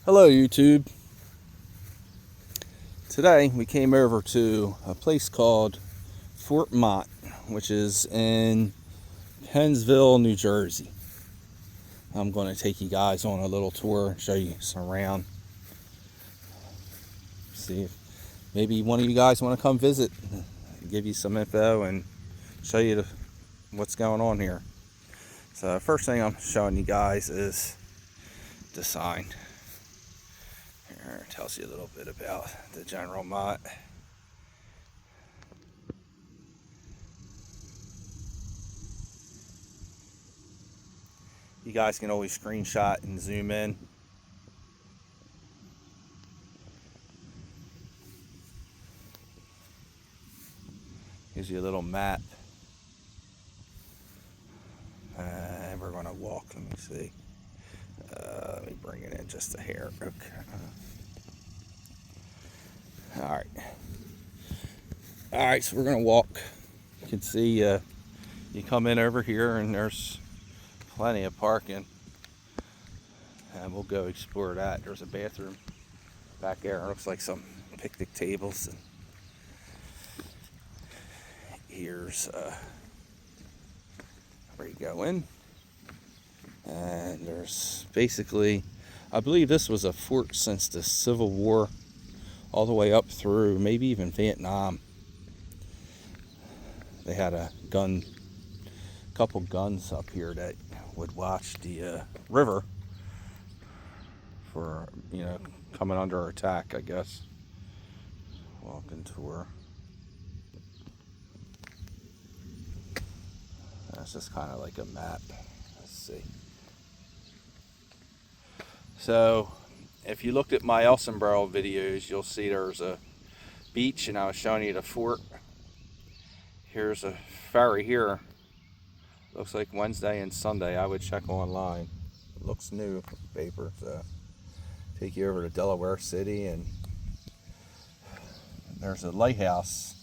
Hello YouTube. Today we came over to a place called Fort Mott, which is in Pennsville, New Jersey. I'm going to take you guys on a little tour, show you some around. See if maybe one of you guys want to come visit, give you some info and show you what's going on here. So first thing I'm showing you guys is the sign. Here it tells you a little bit about the General Mott. You guys can always screenshot and zoom in. Gives you a little map. And we're going to walk. Let me see. Let me bring it in just a hair. Okay. Alright. Alright, so we're going to walk. You can see you come in over here and there's plenty of parking. And we'll go explore that. There's a bathroom back there. It looks like some picnic tables. And here's where you go in. And there's basically, I believe this was a fort since the Civil War, all the way up through maybe even Vietnam. They had a couple guns up here that would watch the river for, coming under attack, I guess. Walking tour. That's just kind of like a map. Let's see. So, if you looked at my Elsinboro videos, you'll see there's a beach, and I was showing you the fort. Here's a ferry here. Looks like Wednesday and Sunday. I would check online. It looks new paper. So, take you over to Delaware City, and there's a lighthouse.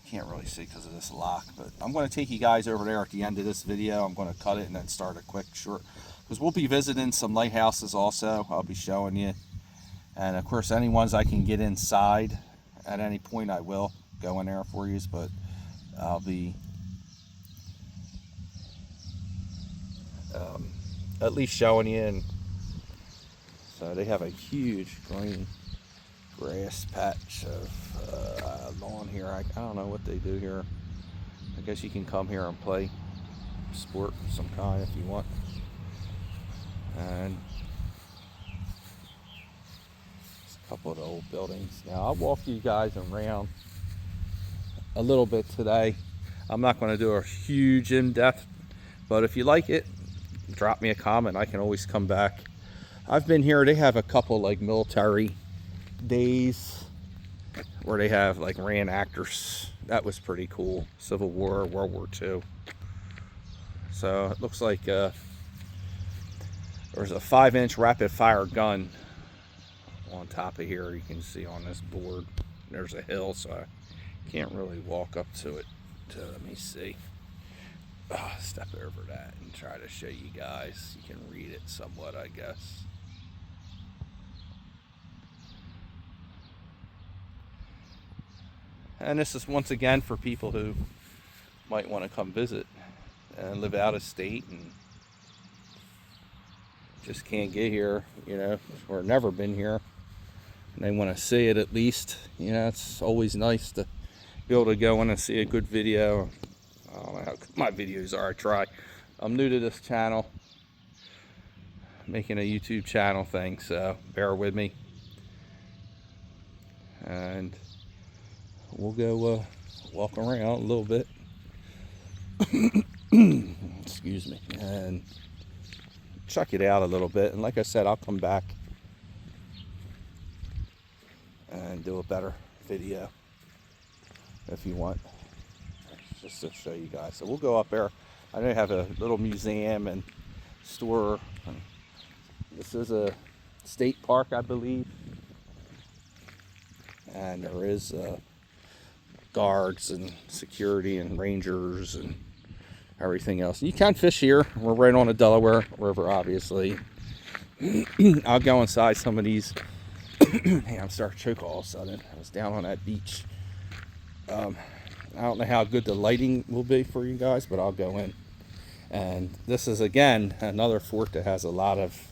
You can't really see because of this lock, but I'm going to take you guys over there at the end of this video. I'm going to cut it and then start a quick short, because we'll be visiting some lighthouses also. I'll be showing you, and of course any ones I can get inside at any point I will go in there for you, but I'll be at least showing you. And so they have a huge green grass patch of lawn here. I don't know what they do here. I guess you can come here and play sport of some kind if you want. And a couple of the old buildings. Now I'll walk you guys around a little bit today. I'm not going to do a huge in-depth, but if you like it, drop me a comment. I can always come back. I've been here. They have a couple like military days where they have like reenactors. That was pretty cool. Civil War, World War II. So it looks like there's a 5-inch rapid fire gun on top of here. You can see on this board. There's a hill, so I can't really walk up to it. Let me see. Step over that and try to show you guys. You can read it somewhat, I guess. And this is once again for people who might want to come visit and live out of state and just can't get here, or never been here, and they want to see it at least. It's always nice to be able to go in and see a good video. I don't know how my videos are. I try. I'm new to this channel, making a YouTube channel thing, so bear with me. And we'll go walk around a little bit. Excuse me. And check it out a little bit. And like I said, I'll come back and do a better video if you want, just to show you guys. So we'll go up there. I know they have a little museum and store. This is a state park, I believe. And there is guards and security and rangers and everything else. You can fish here. We're right on the Delaware River, obviously. I'll go inside some of these. Hey, I'm starting to choke all of a sudden. I was down on that beach. I don't know how good the lighting will be for you guys, but I'll go in. And this is, again, another fort that has a lot of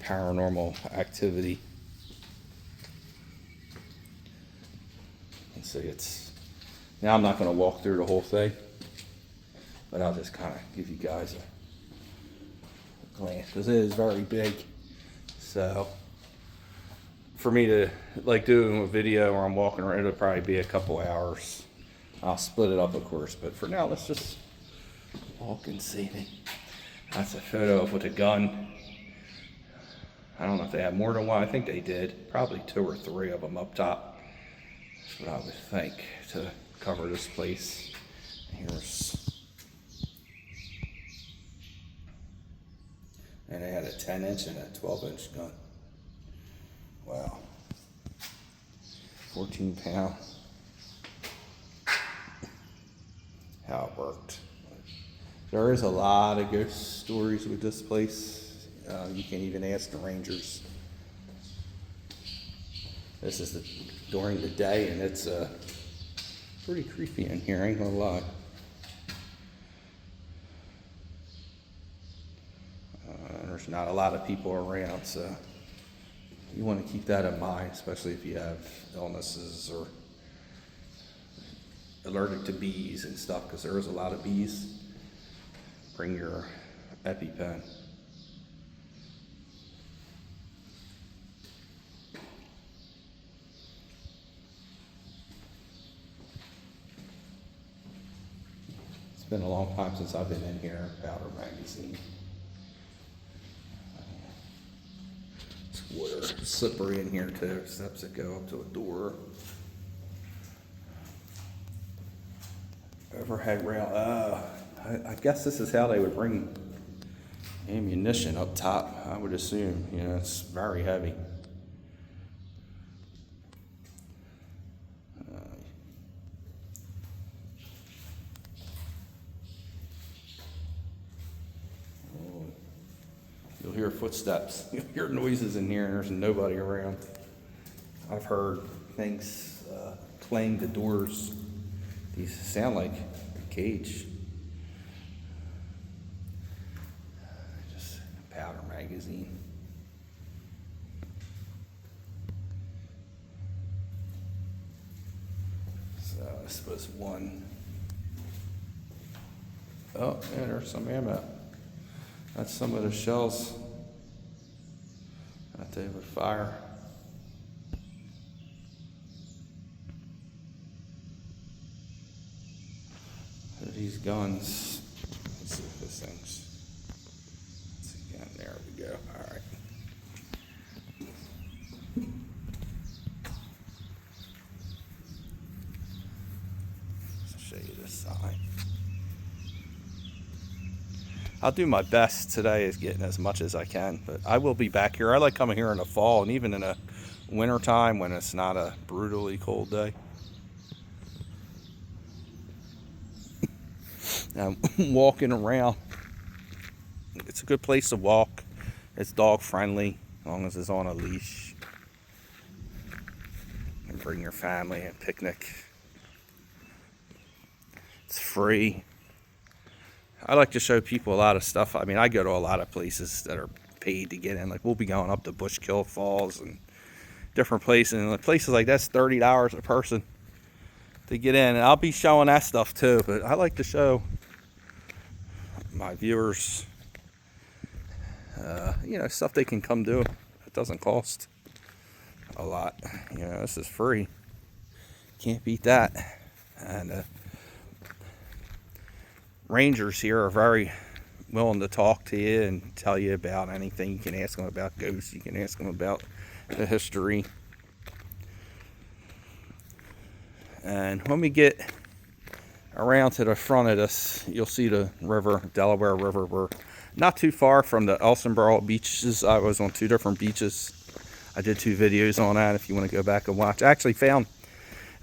paranormal activity. Let's see, it's... Now I'm not going to walk through the whole thing, but I'll just kind of give you guys a glance, because it is very big. So for me to like do a video where I'm walking around, it'll probably be a couple hours. I'll split it up, of course, but for now, let's just walk and see. That's a photo of with a gun. I don't know if they have more than one. I think they did. Probably 2 or 3 of them up top. That's what I would think to cover this place. And they had a 10-inch and a 12-inch gun. Wow. 14 pound. How it worked. There is a lot of ghost stories with this place. You can even ask the rangers. This is during the day, and it's pretty creepy in here, I ain't gonna lie. There's not a lot of people around, so you want to keep that in mind, especially if you have illnesses or allergic to bees and stuff, because there is a lot of bees. Bring your EpiPen. It's been a long time since I've been in here. Powder magazine. It's water. It's slippery in here too. Steps that go up to a door. Overhead rail. I guess this is how they would bring ammunition up top, I would assume. You know, it's very heavy. You'll hear footsteps. You'll hear noises in here, and there's nobody around. I've heard things clang the doors. These sound like a cage. Just a powder magazine. So this was one. Oh, yeah, there's some ammo. That's some of the shells that they would fire. These guns. Let's see if this thing's. Let's see again. There we go. All right. Let's show you this side. I'll do my best today is getting as much as I can, but I will be back here. I like coming here in the fall and even in the winter time when it's not a brutally cold day. I'm walking around. It's a good place to walk. It's dog friendly as long as it's on a leash. And bring your family and picnic. It's free. I like to show people a lot of stuff. I mean, I go to a lot of places that are paid to get in. Like, we'll be going up to Bushkill Falls and different places. And like places like that's $30 a person to get in. And I'll be showing that stuff too. But I like to show my viewers, you know, stuff they can come do. It doesn't cost a lot. You know, this is free. Can't beat that. And rangers here are very willing to talk to you and tell you about anything. You can ask them about ghosts. You can ask them about the history. And when we get around to the front of this, you'll see the river, Delaware River. We're not too far from the Elsinboro beaches. I was on 2 different beaches. I did 2 videos on that if you want to go back and watch. I actually found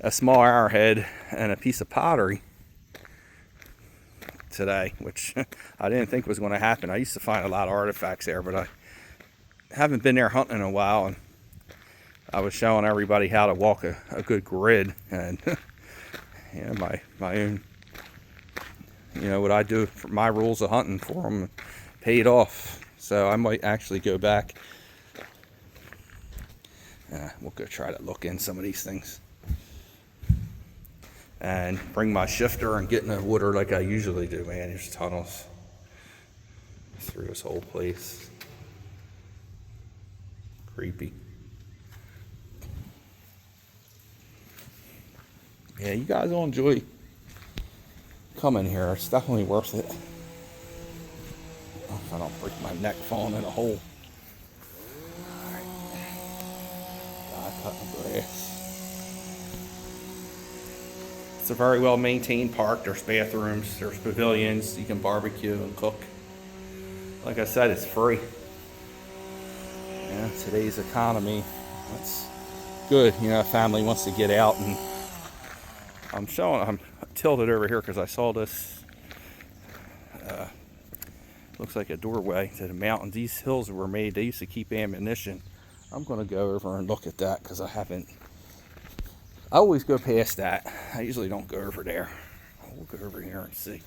a small arrowhead and a piece of pottery today, which I didn't think was going to happen. I used to find a lot of artifacts there, but haven't been there hunting in a while, and I was showing everybody how to walk a good grid, and my own, what I do for my rules of hunting for them paid off. So I might actually go back. We'll go try to look in some of these things and bring my shifter and get in the water like I usually do. Man, there's tunnels through this whole place. Creepy. Yeah, you guys will enjoy coming here. It's definitely worth it. If I don't break my neck falling in a hole. Alright. Cutting grass. It's a very well maintained park. There's bathrooms, there's pavilions, you can barbecue and cook. Like I said, it's free. Yeah, today's economy, that's good. A family wants to get out, and I'm tilted over here because I saw this. Looks like a doorway to the mountains. These hills were made, they used to keep ammunition. I'm going to go over and look at that because I always go past that. I usually don't go over there. We'll go over here and see.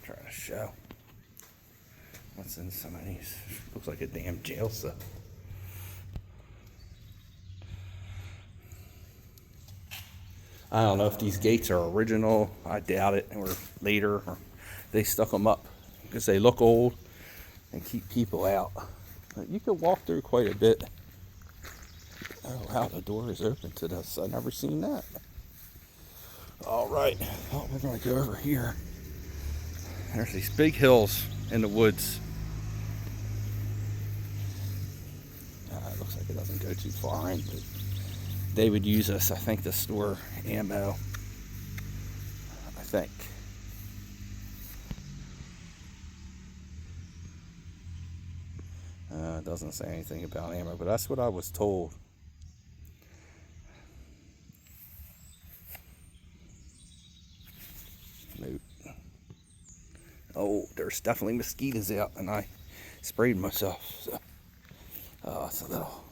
Try to show what's in some of these. Looks like a damn jail cell. I don't know if these gates are original. I doubt it. Or later, or they stuck them up because they look old and keep people out. But you can walk through quite a bit. Oh wow, the door is open to this. I've never seen that. All right, well, we're gonna go over here. There's these big hills in the woods. It looks like it doesn't go too far in, but they would use this, I think, to store ammo. I think. It doesn't say anything about ammo, but that's what I was told. Nope. Oh, there's definitely mosquitoes out, and I sprayed myself. So. Oh, it's a little.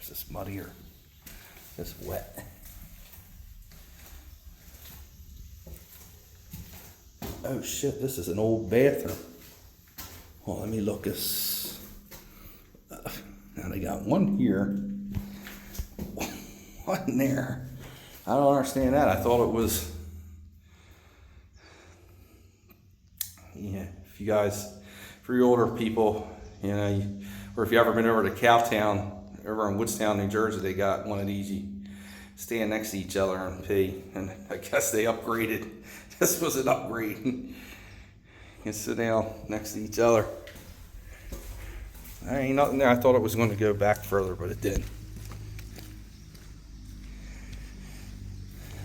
Is this muddy or this wet? Oh shit! This is an old bathroom. Well, let me look this. Now they got one here, one there. I don't understand that. I thought it was. Yeah, if you guys, for you older people, or if you ever been over to Cowtown, over in Woodstown, New Jersey, they got one of these. You stand next to each other and pee, and I guess they upgraded. This was an upgrade. You can sit down next to each other. There ain't nothing there. I thought it was going to go back further, but it didn't.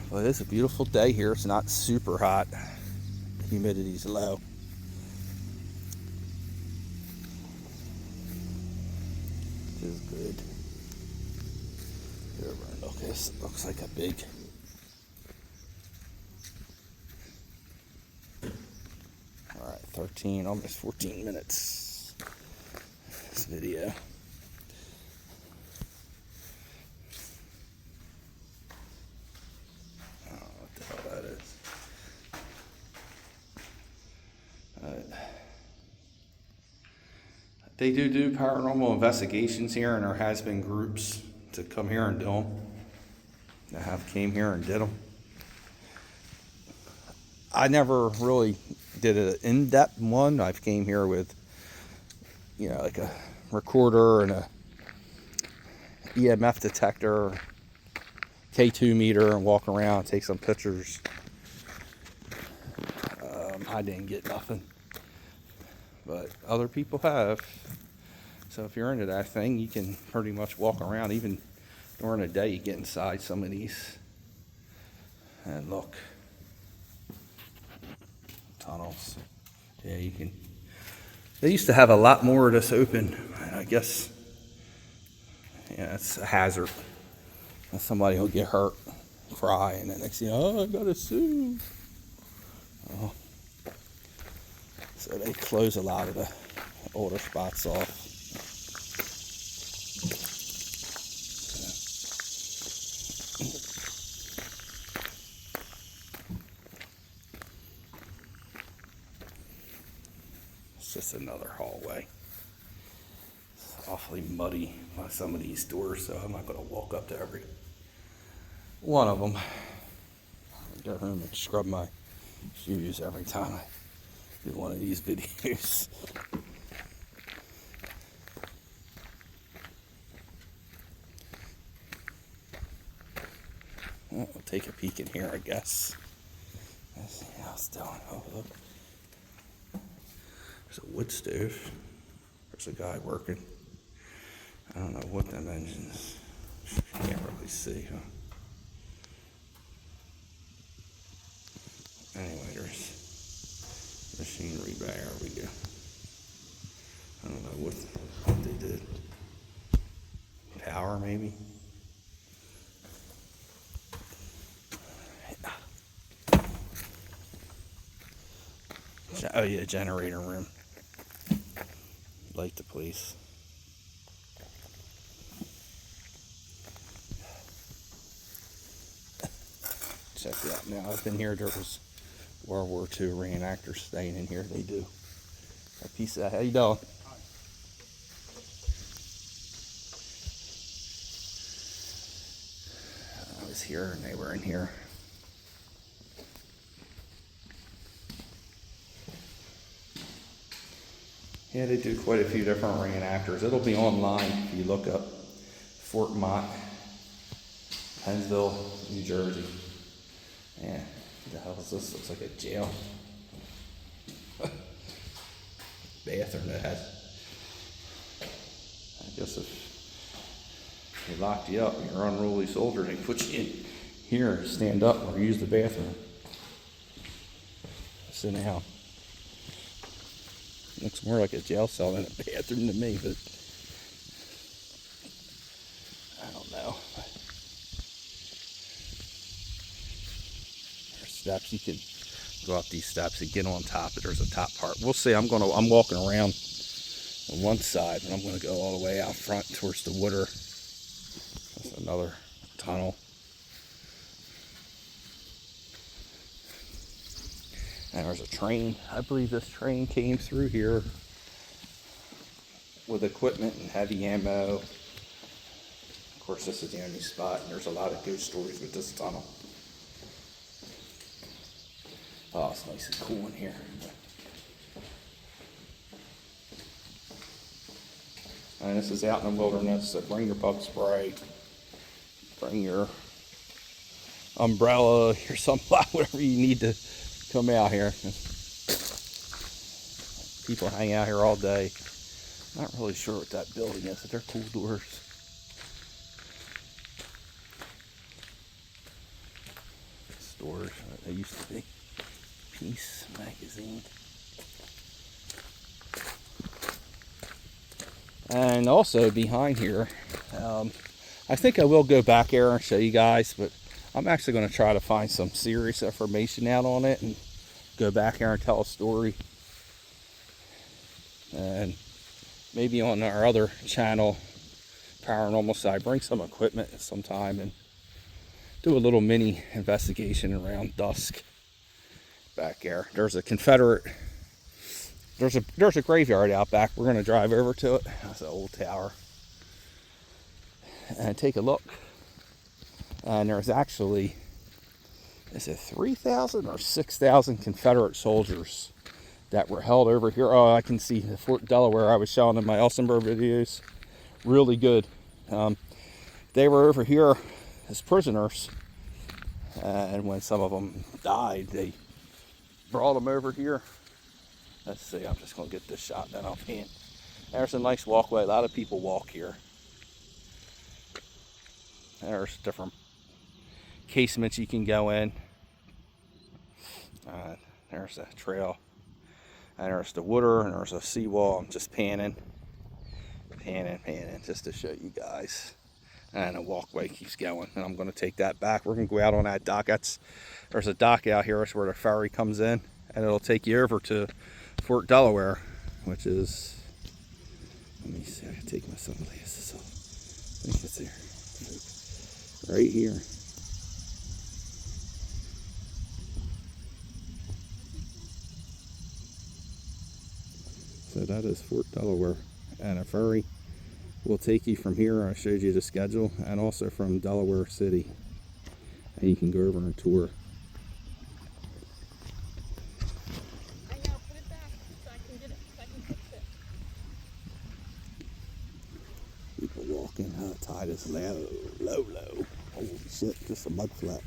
Well, it is a beautiful day here. It's not super hot. The humidity's low. It is good. Go over and look. This looks like a big. All right, 13, almost 14 minutes. This video. They do paranormal investigations here, and there has been groups to come here and do them. That have came here and did them. I never really did an in-depth one. I've came here with, like a recorder and a EMF detector, K2 meter, and walk around, take some pictures. I didn't get nothing, but other people have. So if you're into that thing, you can pretty much walk around. Even during the day, you get inside some of these and look. Tunnels. Yeah, you can. They used to have a lot more of this open. I guess, it's a hazard. Somebody will get hurt, cry, and then next thing, I gotta sue. Oh. So they close a lot of the older spots off. It's just another hallway. It's awfully muddy by some of these doors, so I'm not going to walk up to every one of them. I go home and scrub my shoes every time I do one of these videos. Well, we'll take a peek in here, I guess. Let's see how it's doing. Oh, look. There's a wood stove. There's a guy working. I don't know what them engines. Can't really see, huh? Anyway, there's machinery there. There we go. I don't know what they did. Power, maybe? Oh yeah, generator room. Light the place. Check it out. Now I've been here. There was World War II reenactors staying in here. They do a piece of that. How you doing? I was here and they were in here. Yeah, they do quite a few different reenactors. It'll be online if you look up Fort Mott, Pennsville, New Jersey. Yeah, what the hell is this? Looks like a jail. Bathroom that has. I guess if they locked you up and you're an unruly soldier, they put you in here, stand up, or use the bathroom. So now, looks more like a jail cell than a bathroom to me, but I don't know. There's steps. You can go up these steps and get on top. But there's a top part. We'll see. I'm walking around on one side, and I'm gonna go all the way out front towards the water. That's another tunnel. And there's a train. I believe this train came through here with equipment and heavy ammo. Of course, this is the only spot, and there's a lot of ghost stories with this tunnel. Oh, it's nice and cool in here. And this is out in the wilderness, so bring your bug spray, bring your umbrella, your sunblock, whatever you need to come out here. People hang out here all day. Not really sure what that building is, but they're cool doors. Stores, they used to be. Peace magazine. And also behind here, I think I will go back there and show you guys, but I'm actually going to try to find some serious information out on it and go back there and tell a story. And maybe on our other channel, Paranormal Side, bring some equipment sometime and do a little mini investigation around dusk back there. There's a Confederate, there's a graveyard out back. We're going to drive over to it. That's an old tower. And take a look. And there's actually, is it 3,000 or 6,000 Confederate soldiers that were held over here. Oh, I can see the Fort Delaware I was showing in my Elsenburg videos. Really good. They were over here as prisoners. And when some of them died, they brought them over here. Let's see, I'm just going to get this shot, then I'll pan. There's a nice walkway. A lot of people walk here. There's different casements you can go in. There's a trail. And there's the water, and there's a seawall. I'm just panning, just to show you guys. And a walkway keeps going. And I'm going to take that back. We're going to go out on that dock. There's a dock out here. That's where the ferry comes in. And it'll take you over to Fort Delaware, which is see, I gotta take my sunglasses off. I think it's there. Right here. So that is Fort Delaware, and a ferry will take you from here. I showed you the schedule, and also from Delaware City, and you can go over and tour. I know, put it back so I can get it, so I can fix it. People walking, tide is low. Holy shit, just a mud flat.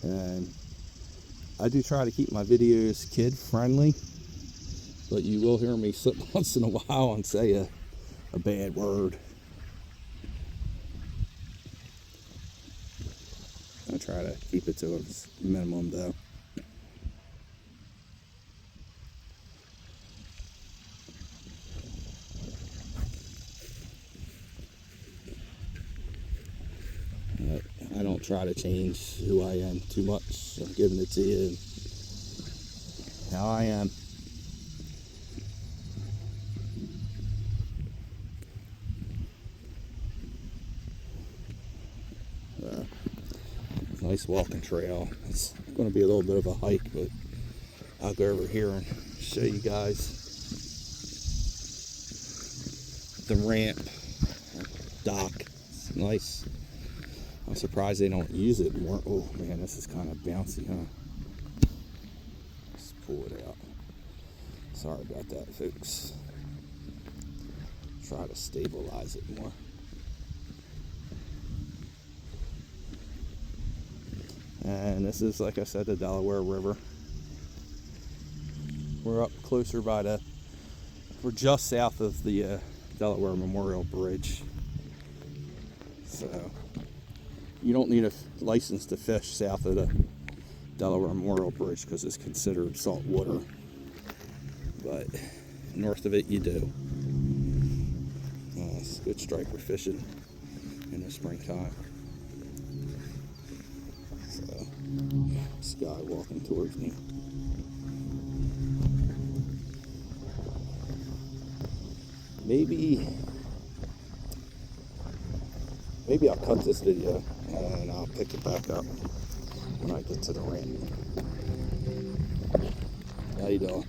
And I do try to keep my videos kid friendly, but you will hear me slip once in a while and say a bad word. I try to keep it to a minimum though. I don't try to change who I am too much. I'm giving it to you how I am. Nice walking trail. It's going to be a little bit of a hike, but I'll go over here and show you guys the ramp dock. It's nice. I'm surprised they don't use it more. Oh man, this is kind of bouncy, huh? Let's pull it out. Sorry about that, folks. Try to stabilize it more. And this is, like I said, the Delaware River. We're up closer by we're just south of the Delaware Memorial Bridge. So you don't need a license to fish south of the Delaware Memorial Bridge because it's considered salt water. But north of it, you do. It's good striper fishing in the springtime. So, this guy walking towards me. Maybe I'll cut this video and I'll pick it back up when I get to the ramp. How you doing?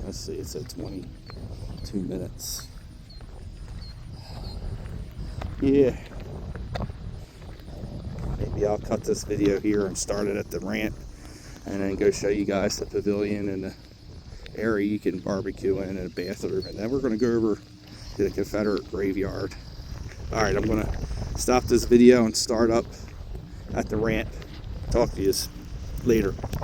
Let's see, it's at 22 minutes. Yeah. Maybe I'll cut this video here and start it at the ramp and then go show you guys the pavilion and the area you can barbecue in and a bathroom. And then we're going to go over to the Confederate graveyard. Alright, I'm going to stop this video and start up at the ramp. Talk to you later.